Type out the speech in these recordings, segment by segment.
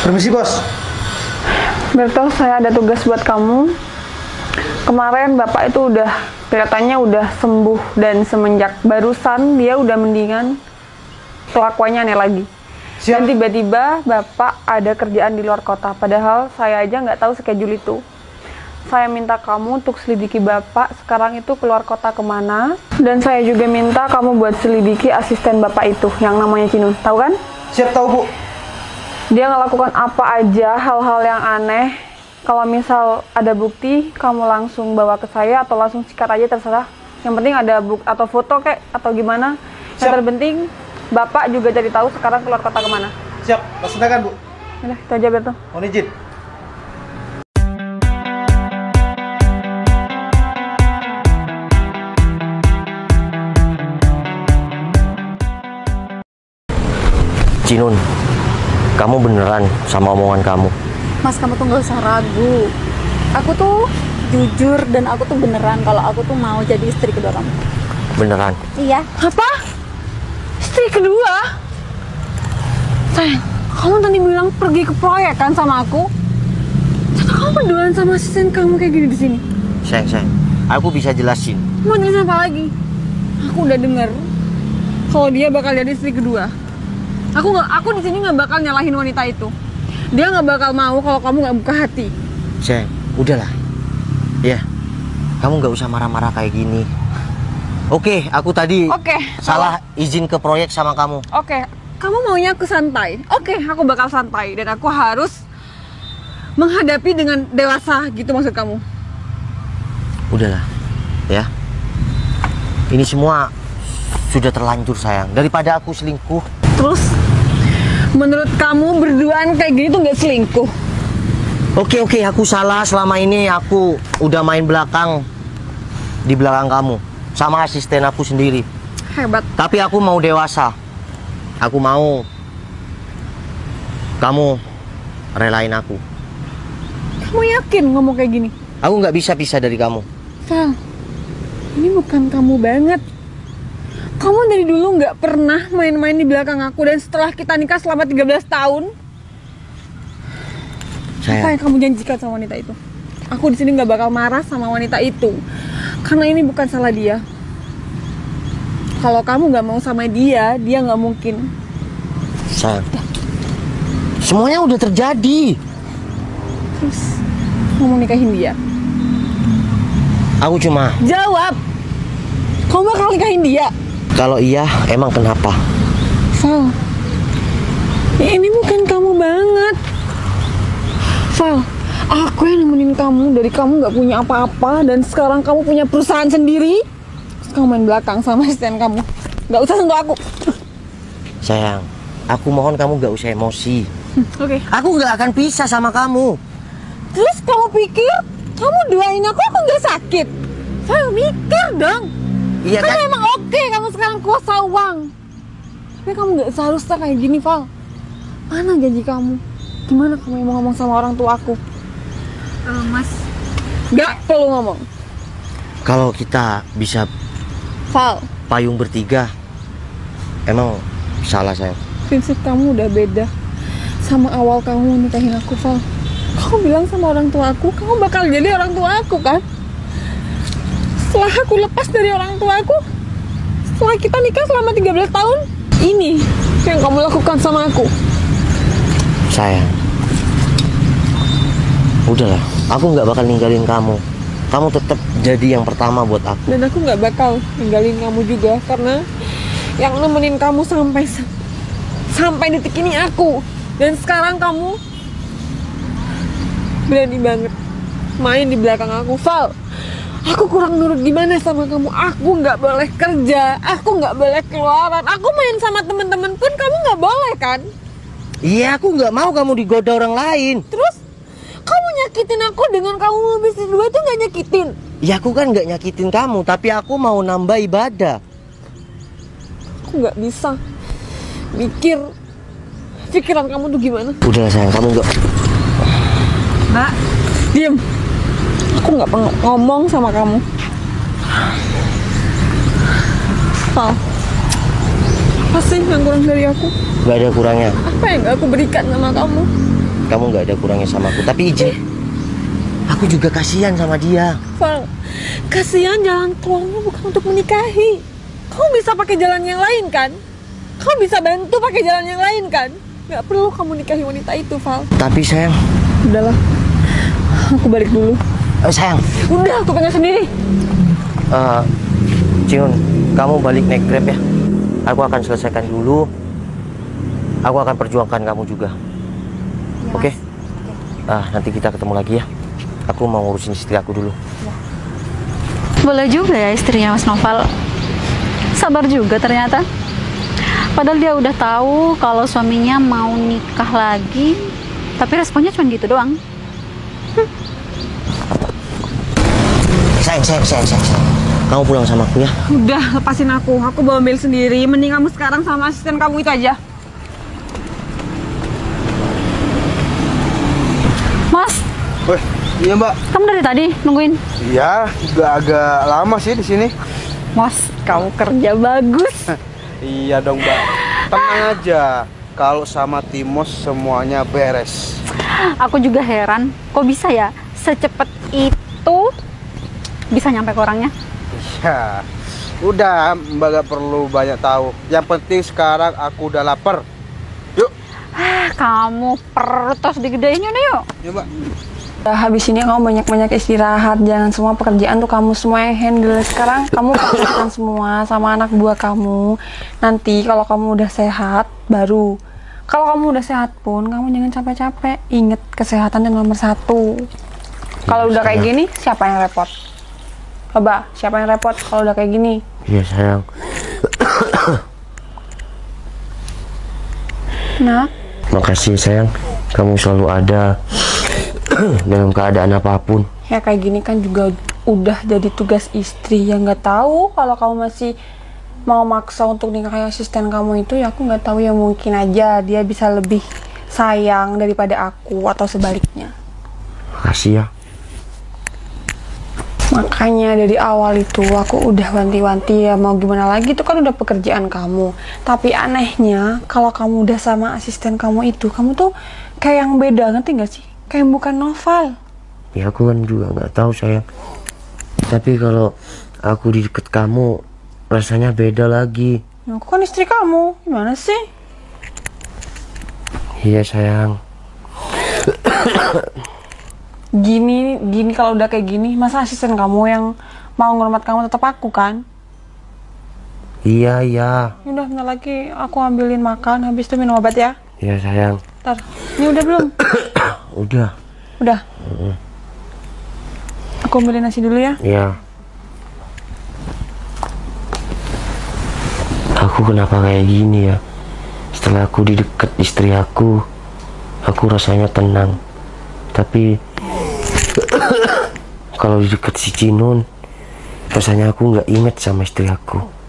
Permisi, Bos. Bertol, saya ada tugas buat kamu. Kemarin Bapak itu udah kelihatannya udah sembuh dan semenjak barusan dia udah mendingan, kelakuannya aneh lagi. Siap. Dan tiba-tiba Bapak ada kerjaan di luar kota. Padahal saya aja nggak tahu schedule itu. Saya minta kamu untuk selidiki Bapak sekarang itu keluar kota kemana. Dan saya juga minta kamu buat selidiki asisten Bapak itu yang namanya Cinun. Tahu kan? Siap, tahu, Bu. Dia ngelakukan apa aja hal-hal yang aneh. Kalau misal ada bukti, kamu langsung bawa ke saya atau langsung sikat aja, terserah. Yang penting ada bukti atau foto kayak atau gimana. Yang terpenting Bapak juga jadi tahu sekarang keluar kota kemana. Siap, laksanakan, Bu. Udah, itu aja Berto. Mohon izin. Cinun, kamu beneran sama omongan kamu? Mas, kamu tuh gak usah ragu. Aku tuh jujur dan aku tuh beneran kalau aku tuh mau jadi istri kedua kamu. Beneran? Iya. Apa? Istri kedua? Sayang, kamu tadi bilang pergi ke proyek kan sama aku? Ternyata kamu berduaan sama asisten kamu kayak gini di sini. Sayang, aku bisa jelasin. Mau jelasin apa lagi? Aku udah denger kalau dia bakal jadi istri kedua. Aku di sini nggak bakal nyalahin wanita itu. Dia nggak bakal mau kalau kamu nggak buka hati. Sayang, udahlah. Ya, kamu nggak usah marah-marah kayak gini. Oke, aku tadi salah izin ke proyek sama kamu. Oke, kamu maunya aku santai. Oke, aku bakal santai dan aku harus menghadapi dengan dewasa gitu maksud kamu. Udahlah, ya. Ini semua sudah terlanjur sayang. Daripada aku selingkuh. Terus, menurut kamu berduaan kayak gini tuh nggak selingkuh? Oke, aku salah selama ini. Aku udah main belakang di belakang kamu sama asisten aku sendiri. Hebat. Tapi aku mau dewasa. Aku mau kamu relain aku. Kamu yakin ngomong kayak gini? Aku nggak bisa pisah dari kamu. Sal, ini bukan kamu banget. Kamu dari dulu nggak pernah main-main di belakang aku. Dan setelah kita nikah selama 13 tahun, apa yang kamu janjikan sama wanita itu? Aku di sini nggak bakal marah sama wanita itu. Karena ini bukan salah dia. Kalau kamu nggak mau sama dia nggak mungkin. Sayang, semuanya udah terjadi. Terus, kamu nikahin dia? Aku cuma... Jawab! Kamu bakal nikahin dia? Kalau iya, emang kenapa? Val, ini bukan kamu banget. Val, aku yang nemenin kamu dari kamu nggak punya apa-apa dan sekarang kamu punya perusahaan sendiri. Terus kamu main belakang sama asisten kamu. Nggak usah sentuh aku. Sayang, aku mohon kamu nggak usah emosi. Oke. Aku nggak akan pisah sama kamu. Terus kamu pikir kamu doain aku nggak sakit? Val, mikir dong. Iya Kan kan? emang oke kamu sekarang kuasa uang. Tapi kamu nggak seharusnya kayak gini, Val. Mana janji kamu? Gimana kamu mau ngomong sama orang tua aku? Mas, Nggak perlu ngomong. Kalau kita bisa Val, payung bertiga, emang salah sayang. prinsip kamu udah beda sama awal kamu nikahin aku, Val. Kamu bilang sama orang tua aku, kamu bakal jadi orang tua aku kan? Setelah aku lepas dari orang tua aku, setelah kita nikah selama 13 tahun, ini yang kamu lakukan sama aku. Sayang, udahlah, aku nggak bakal ninggalin kamu. Kamu tetap jadi yang pertama buat aku. Dan aku nggak bakal ninggalin kamu juga, karena yang nemenin kamu sampai detik ini aku. Dan sekarang kamu berani banget main di belakang aku, Val. Aku kurang nurut gimana sama kamu? Aku nggak boleh kerja, aku nggak boleh keluaran, aku main sama temen-temen pun kamu nggak boleh kan? Iya, aku nggak mau kamu digoda orang lain. Terus kamu nyakitin aku dengan kamu mau bisnis dua tuh nggak nyakitin? Ya aku kan nggak nyakitin kamu, tapi aku mau nambah ibadah. Aku nggak bisa mikir pikiran kamu tuh gimana. Udah sayang, kamu nggak... Mbak, Diem. Aku nggak pernah ngomong sama kamu. Val, apa sih yang kurang dari aku? Nggak ada kurangnya. Apa yang gak aku berikan sama kamu? kamu nggak ada kurangnya sama aku. Tapi izin, aku juga kasihan sama dia. Val, kasihan jalan keluarnya bukan untuk menikahi. Kamu bisa pakai jalan yang lain kan? Kamu bisa bantu pakai jalan yang lain kan? Gak perlu kamu nikahi wanita itu, Val. Tapi sayang, Udahlah, aku balik dulu. Sayang. Udah, aku pengen sendiri. Ciun, kamu balik naik Grab ya. Aku akan selesaikan dulu. Aku akan perjuangkan kamu juga. Ya, Oke? Mas. Nanti kita ketemu lagi ya. Aku mau ngurusin istri aku dulu. Boleh juga ya istrinya Mas Noval. Sabar juga ternyata. Padahal dia udah tahu kalau suaminya mau nikah lagi, tapi responnya cuma gitu doang. Sayang. Kamu pulang sama aku ya. Udah, lepasin aku. Aku bawa mobil sendiri. Mending kamu sekarang sama asisten kamu itu aja. Mas, Weh, iya Mbak. kamu dari tadi nungguin? Iya, juga agak lama sih di sini. Mas, kamu kerja bagus. Iya dong Mbak. Tenang aja. Kalau sama Timos semuanya beres. Aku juga heran, kok bisa ya secepat itu bisa nyampe ke orangnya? Ya, udah Mbak gak perlu banyak tahu. Yang penting sekarang aku udah lapar. Yuk. Kamu perut terus digedein udah yuk. Yuk Mbak. Udah, habis ini kamu banyak-banyak istirahat. Jangan semua pekerjaan tuh kamu semua yang handle. Sekarang kamu pastikan semua sama anak buah kamu. Nanti kalau kamu udah sehat, baru. Kalau kamu udah sehat pun, kamu jangan capek-capek. Ingat, kesehatan yang nomor 1. Kalau udah kayak gini, siapa yang repot? Coba, siapa yang repot kalau udah kayak gini? Iya sayang. Nah, Makasih sayang. Kamu selalu ada dalam keadaan apapun. ya kayak gini kan juga udah jadi tugas istri. Yang nggak tahu kalau kamu masih mau maksa untuk nikahi asisten kamu itu, ya aku nggak tahu, ya mungkin aja dia bisa lebih sayang daripada aku atau sebaliknya. Makasih ya. Makanya dari awal itu aku udah wanti-wanti, ya mau gimana lagi, itu kan udah pekerjaan kamu. Tapi anehnya kalau kamu udah sama asisten kamu itu, kamu tuh kayak yang beda, ngerti gak sih? Kayak bukan Noval. Ya aku kan juga nggak tahu sayang. Tapi kalau aku di deket kamu rasanya beda lagi. Aku kan istri kamu, gimana sih? Iya sayang. Gini kalau udah kayak gini, masa asisten kamu yang mau ngormat kamu tetap aku kan? Iya. Udah, bentar lagi aku ambilin makan, habis itu minum obat ya. Iya sayang. Ntar, ini udah belum? Udah. Udah. Aku ambilin nasi dulu ya. Iya. Aku kenapa kayak gini ya? Setelah aku di deket istri aku rasanya tenang. Tapi kalau di deket si Cinun, rasanya aku nggak inget sama istri aku.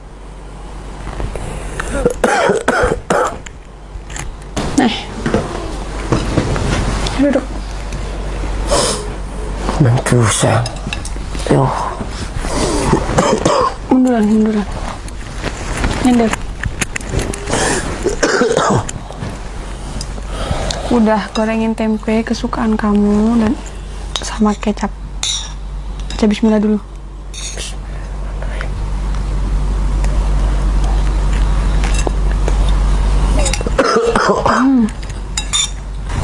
Duduk. Bantu sayang. Yo. Munduran. Nyender. Udah gorengin tempe kesukaan kamu dan sama kecap. Baca bismillah dulu.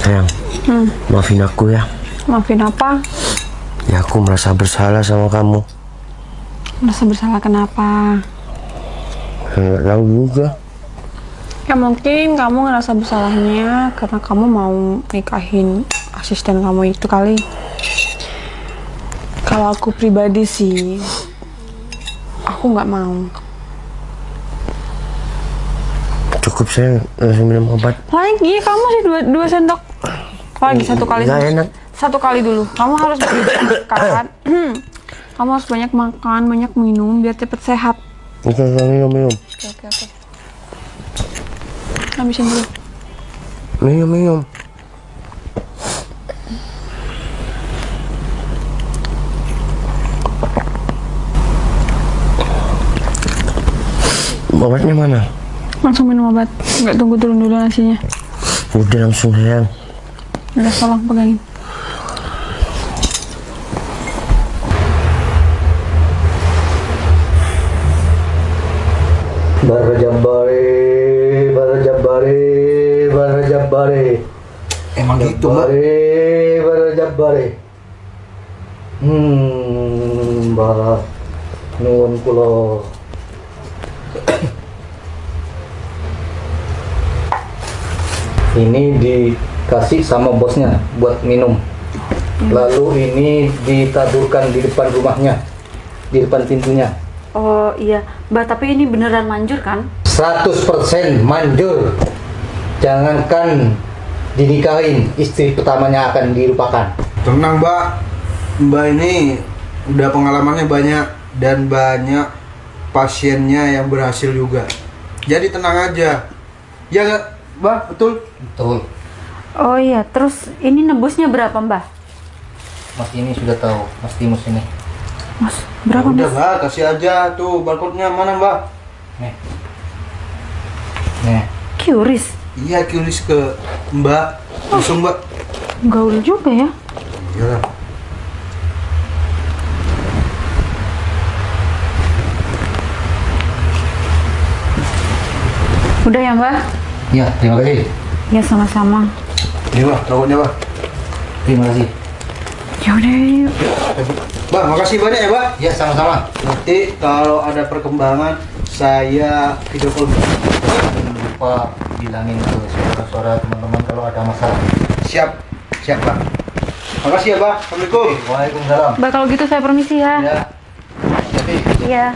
Sayang, maafin aku ya. Maafin apa? Ya aku merasa bersalah sama kamu. Merasa bersalah kenapa? Nggak tahu juga. Ya mungkin kamu ngerasa bersalahnya karena kamu mau nikahin asisten kamu itu kali. Kalau aku pribadi sih, aku nggak mau. Cukup saya langsung minum obat. Lagi kamu sih dua sendok. Lagi satu kali. Nggak enak. Satu kali dulu. Kamu harus banyak makan. Kamu harus banyak makan, banyak minum biar cepet sehat. Oke, minum. Oke. Habisin dulu. Minum. Obatnya mana? Langsung minum obat. Nggak tunggu turun dulu nasinya. Udah langsung sayang. Udah, tolong pegangin. Barajambare, barajambare, barajambare. Emang gitu, Mbak? Barajambare. Mbak. Nuwun kula. Ini dikasih sama bosnya buat minum. Lalu ini ditaburkan di depan rumahnya, di depan pintunya. Oh iya, Mbak, tapi ini beneran manjur kan? 100% manjur. Jangankan dinikahin, istri pertamanya akan dilupakan. Tenang, Mbak. Mbak ini udah pengalamannya banyak dan banyak pasiennya yang berhasil juga. Jadi tenang aja. Ya nggak, Mbak? Betul? Betul. Oh iya, terus ini nebusnya berapa, Mbak? Mas ini sudah tahu, Mas Timus ini. Mas, berapa, Udah, Mas? Mbak, kasih aja tuh barcode-nya. Mana, Mbak? Nih. Nih. Curious. Iya, kiris ke Mbak. Langsung, Mbak. Gaul juga ya. Iyalah. Udah ya, Mbak? Ya, terima kasih. Ya, sama-sama. Ini, Mbak, rokoknya, Mbak. Terima kasih. Ya udah, yuk. Mbak, makasih banyak ya, Mbak. Ya, sama-sama. Nanti kalau ada perkembangan, saya video call. Jangan lupa bilangin ke saudara-saudara teman-teman kalau ada masalah. Siap, siap, Mbak. Makasih ya, Mbak. Assalamualaikum. Waalaikumsalam. Mbak, kalau gitu saya permisi ya. Ya. Jadi, Iya.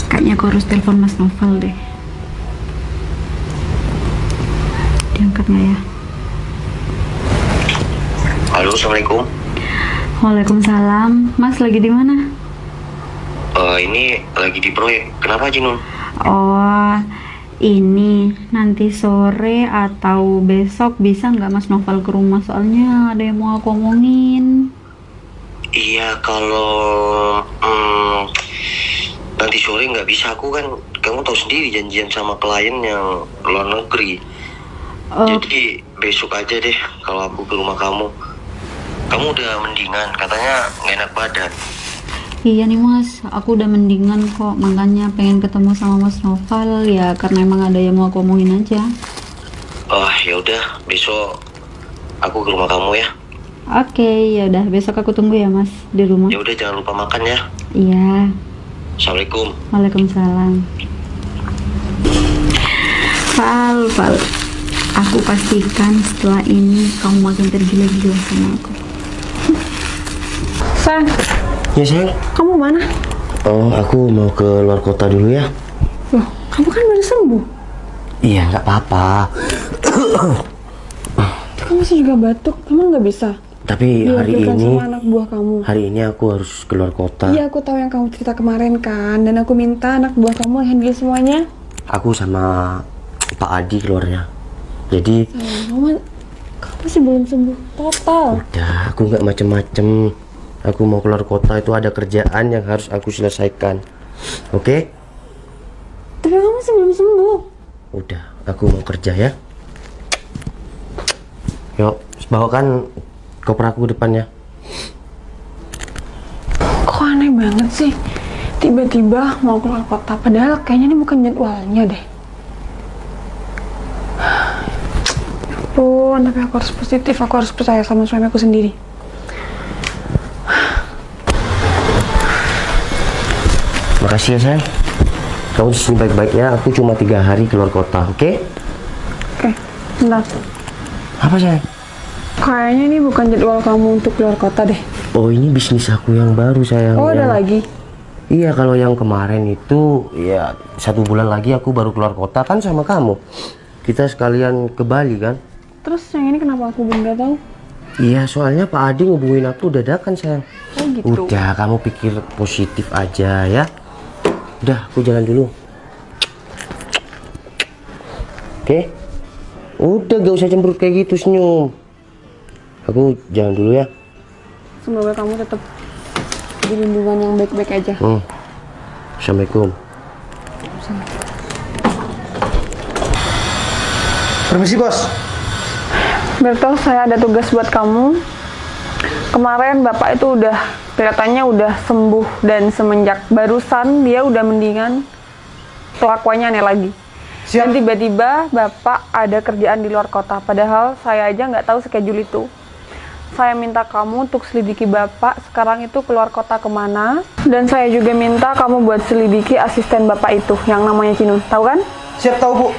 Kayaknya aku harus telepon Mas Novel deh. Diangkat nggak ya? Halo, assalamualaikum. Waalaikumsalam. Mas lagi di mana? Ini lagi di proyek. Kenapa, Jinun? Oh, ini nanti sore atau besok bisa nggak Mas Novel ke rumah? Soalnya ada yang mau aku omongin. Iya, kalau nanti sore nggak bisa. Aku kan, kamu tahu sendiri janjian sama klien yang luar negeri. Jadi besok aja deh kalau aku ke rumah kamu. Kamu udah mendingan, katanya nggak enak badan. Iya nih Mas, aku udah mendingan kok. Makanya pengen ketemu sama Mas Novel ya, karena emang ada yang mau aku omongin aja. Oh, ya udah, besok aku ke rumah kamu ya. Oke, ya udah besok aku tunggu ya Mas di rumah. Ya udah, jangan lupa makan ya. Iya. Assalamualaikum. Waalaikumsalam. Fal, aku pastikan setelah ini kamu makin tergila-gila sama aku. Sayang, ya sayang. kamu mana? Oh, aku mau ke luar kota dulu ya. Loh, kamu kan baru sembuh. Iya, nggak apa-apa. Kamu masih juga batuk, kamu nggak bisa. Tapi hari Diwakilkan ini, sama anak buah kamu. hari ini aku harus keluar kota. Iya, aku tahu yang kamu cerita kemarin kan, dan aku minta anak buah kamu handle semuanya. Aku sama Pak Adi keluarnya. Jadi, Sayang, kamu masih belum sembuh total. udah, aku nggak macem-macem. Aku mau keluar kota, itu ada kerjaan yang harus aku selesaikan. Oke? Tapi kamu masih belum sembuh. Udah, aku mau kerja ya. Yuk, bawakan koper aku depannya. Kok aneh banget sih? Tiba-tiba mau keluar kota, padahal kayaknya ini bukan jadwalnya deh. Oh, tapi aku harus positif, aku harus percaya sama suami aku sendiri. Makasih ya sayang. Kamu di sini baik-baik ya. Aku cuma 3 hari keluar kota, oke? Oke, bentar. Apa sayang? Kayaknya ini bukan jadwal kamu untuk keluar kota deh. Oh, ini bisnis aku yang baru sayang. Oh, ada Yang- lagi? Iya, kalau yang kemarin itu ya 1 bulan lagi aku baru keluar kota kan sama kamu. Kita sekalian ke Bali kan? Terus yang ini kenapa aku belum tahu? Iya, soalnya Pak Adi ngubungin aku dadakan sayang. Oh gitu. Udah, kamu pikir positif aja ya. Udah, aku jalan dulu. Oke? Udah, gak usah cemberut kayak gitu, senyum. Aku jalan dulu ya. Semoga kamu tetap di lingkungan yang baik-baik aja. Assalamualaikum. Permisi, Bos. Bertel, saya ada tugas buat kamu. Kemarin Bapak itu udah kelihatannya udah sembuh, dan semenjak barusan dia udah mendingan, kelakuannya aneh lagi. Siap. Dan tiba-tiba Bapak ada kerjaan di luar kota, padahal saya aja nggak tahu schedule itu. Saya minta kamu untuk selidiki Bapak sekarang itu keluar kota kemana, dan saya juga minta kamu buat selidiki asisten Bapak itu yang namanya Cinun, tahu kan? Siap, tahu Bu.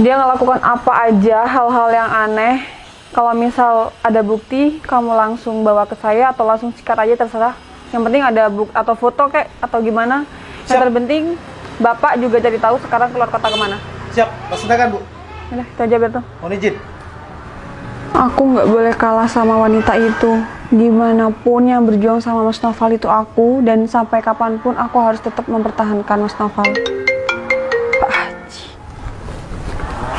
Dia ngelakukan apa aja hal-hal yang aneh. Kalau misal ada bukti, kamu langsung bawa ke saya atau langsung sikat aja, terserah. Yang penting ada bukti atau foto kayak atau gimana. Yang terpenting Bapak juga jadi tahu sekarang keluar kota kemana. Siap, laksanakan Bu. Udah, itu aja Bertel. Mohon izin. Aku nggak boleh kalah sama wanita itu. Gimana pun yang berjuang sama Mas Noval itu aku, dan sampai kapanpun aku harus tetap mempertahankan Mas Noval. Pak Haji.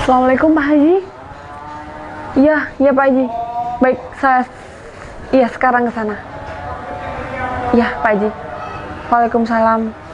Assalamualaikum Pak Haji. Iya Pak Haji. Baik, saya sekarang ke sana. Iya Pak Haji. Waalaikumsalam.